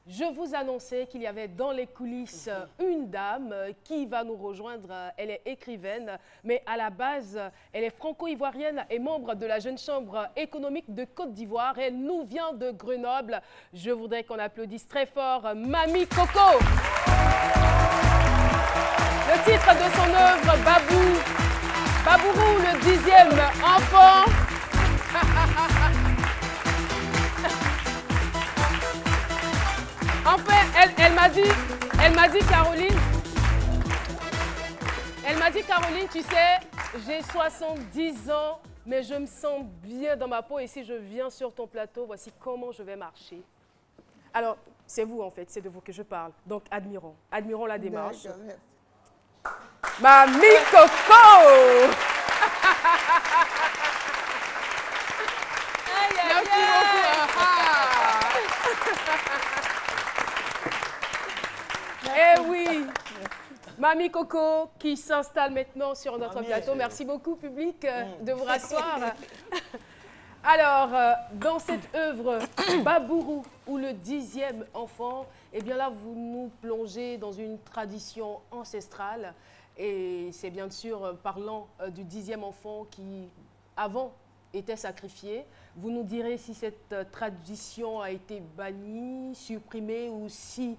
Je vous annonçais qu'il y avait dans les coulisses une dame qui va nous rejoindre. Elle est écrivaine, mais à la base, elle est franco-ivoirienne et membre de la Jeune Chambre économique de Côte d'Ivoire. Elle nous vient de Grenoble. Je voudrais qu'on applaudisse très fort Mamie Coco. Le titre de son œuvre, Babourou, le 10e enfant. Enfin, elle m'a dit Caroline, tu sais, j'ai 70 ans, mais je me sens bien dans ma peau et si je viens sur ton plateau, voici comment je vais marcher. Alors, c'est vous en fait, c'est de vous que je parle. Donc, admirons la démarche. Mamie Coco! Merci beaucoup. Eh oui, Mamie Coco qui s'installe maintenant sur notre plateau. Merci beaucoup, public, de vous rasseoir. Alors, dans cette œuvre, Babourou, ou le 10e enfant, eh bien là, vous nous plongez dans une tradition ancestrale. Et c'est bien sûr parlant du 10e enfant qui, avant, était sacrifié. Vous nous direz si cette tradition a été bannie, supprimée ou si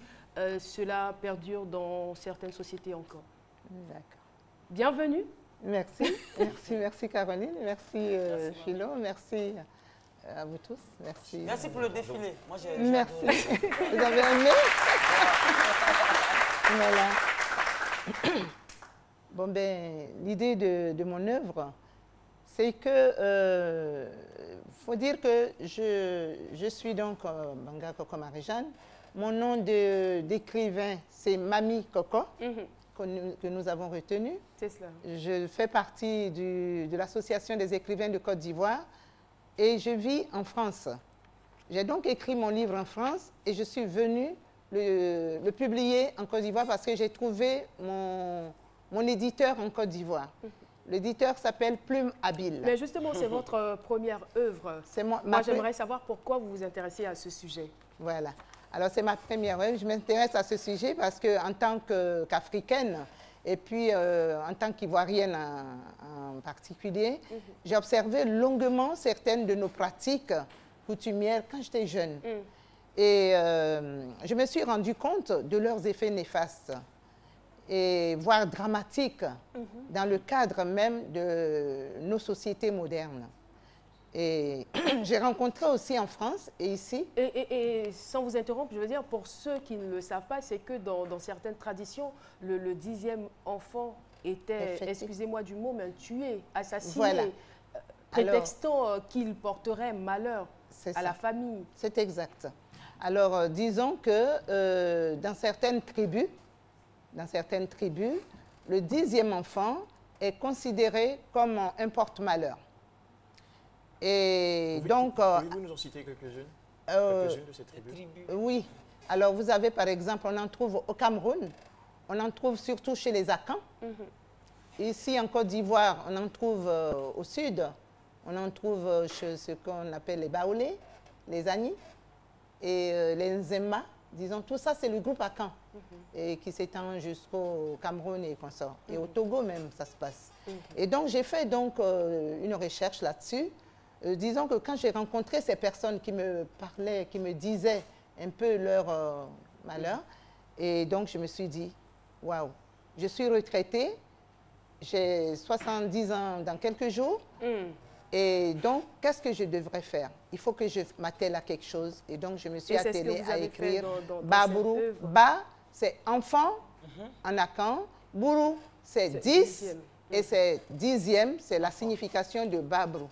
cela perdure dans certaines sociétés encore. D'accord. Bienvenue. Merci. Merci Caroline. Merci Philo. Merci à vous tous. Merci. Merci pour le défilé. Moi, merci. Vous avez aimé? Voilà. Bon, ben, l'idée de mon œuvre, c'est que, faut dire que je suis donc Banga Coco Marie-Jeanne. Mon nom d'écrivain, c'est Mamie Coco, que nous avons retenu. C'est cela. Je fais partie de l'Association des écrivains de Côte d'Ivoire et je vis en France. J'ai donc écrit mon livre en France et je suis venue le publier en Côte d'Ivoire parce que j'ai trouvé mon éditeur en Côte d'Ivoire. L'éditeur s'appelle Plume Habile. Mais justement, c'est votre première œuvre. Moi, j'aimerais savoir pourquoi vous vous intéressez à ce sujet. Voilà. Alors, c'est ma première œuvre. Je m'intéresse à ce sujet parce qu'en tant qu'Africaine, et puis en tant qu'Ivoirienne en particulier, j'ai observé longuement certaines de nos pratiques coutumières quand j'étais jeune. Et je me suis rendu compte de leurs effets néfastes, et voire dramatiques, dans le cadre même de nos sociétés modernes. Et j'ai rencontré aussi en France et ici. Et sans vous interrompre, je veux dire, pour ceux qui ne le savent pas, c'est que dans certaines traditions, le 10e enfant était, excusez-moi du mot, mais tué, assassiné, voilà. Prétextant qu'il porterait malheur à la famille. C'est exact. Alors, disons que dans certaines tribus, le 10e enfant est considéré comme un porte-malheur. Et donc... Pouvez-vous nous en citer quelques-unes de ces tribus? Oui. Alors, vous avez, par exemple, on en trouve au Cameroun, on en trouve surtout chez les Akans. Ici, en Côte d'Ivoire, on en trouve au sud, on en trouve chez ce qu'on appelle les Baoulés, les Agnis et les Nzemma. Disons, tout ça, c'est le groupe Akan et qui s'étend jusqu'au Cameroun et consorts. Et au Togo même, ça se passe. Et donc, j'ai fait donc, une recherche là-dessus. Disons que quand j'ai rencontré ces personnes qui me parlaient, qui me disaient un peu leur malheur, et donc je me suis dit, waouh, je suis retraitée, j'ai 70 ans dans quelques jours, et donc qu'est-ce que je devrais faire? Il faut que je m'attelle à quelque chose, et donc je me suis attelée à écrire Babourou. Ba, c'est enfant en Akan, Bourou, c'est 10, et c'est 10e, c'est la signification de Babourou.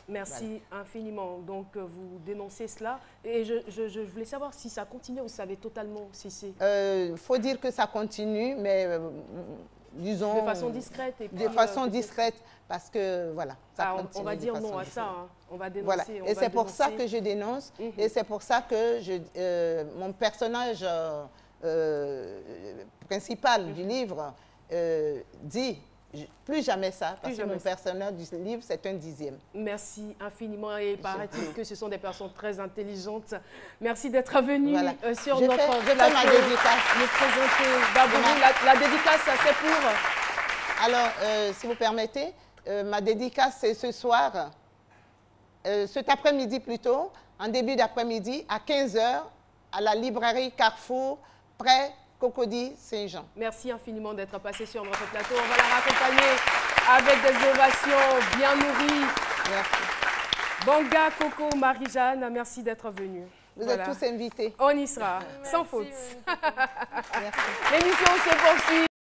Merci infiniment. Donc, vous dénoncez cela. Et je voulais savoir si ça continue ou si ça avait totalement cessé. Il faut dire que ça continue, mais disons... De façon discrète. Et de façon discrète, parce que, voilà, ça continue. On va dire non à ça. Hein. On va dénoncer. Voilà. Et c'est pour ça que je dénonce. Et c'est pour ça que mon personnage principal du livre dit plus jamais ça, parce que mon personnage du livre, c'est un 10e. Merci infiniment et paraît-il que ce sont des personnes très intelligentes. Merci d'être venu sur notre plateau. Je fais ma dédicace. Nous présenter d'abord la dédicace, c'est pour... Alors, si vous permettez, ma dédicace, c'est ce soir, cet après-midi plutôt, en début d'après-midi, à 15 h, à la librairie Carrefour, près Cocody Saint-Jean. Merci infiniment d'être passé sur notre plateau. On va la raccompagner avec des ovations bien nourries. Merci. Banga, Coco, Marie-Jeanne, merci d'être venue. Vous êtes tous invités. On y sera, sans faute. Merci. L'émission se poursuit.